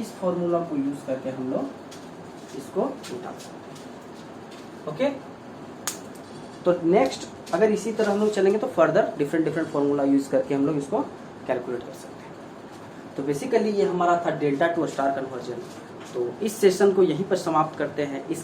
इस फॉर्मूला को यूज करके हम लोग इसको निकाल सकते हैं। ओके, तो नेक्स्ट अगर इसी तरह हम लोग चलेंगे तो फर्दर डिफरेंट फॉर्मूला यूज करके हम लोग इसको कैलकुलेट कर सकते हैं। तो बेसिकली ये हमारा था डेल्टा टू स्टार कन्वर्जन। तो इस सेशन को यहीं पर समाप्त करते हैं। इस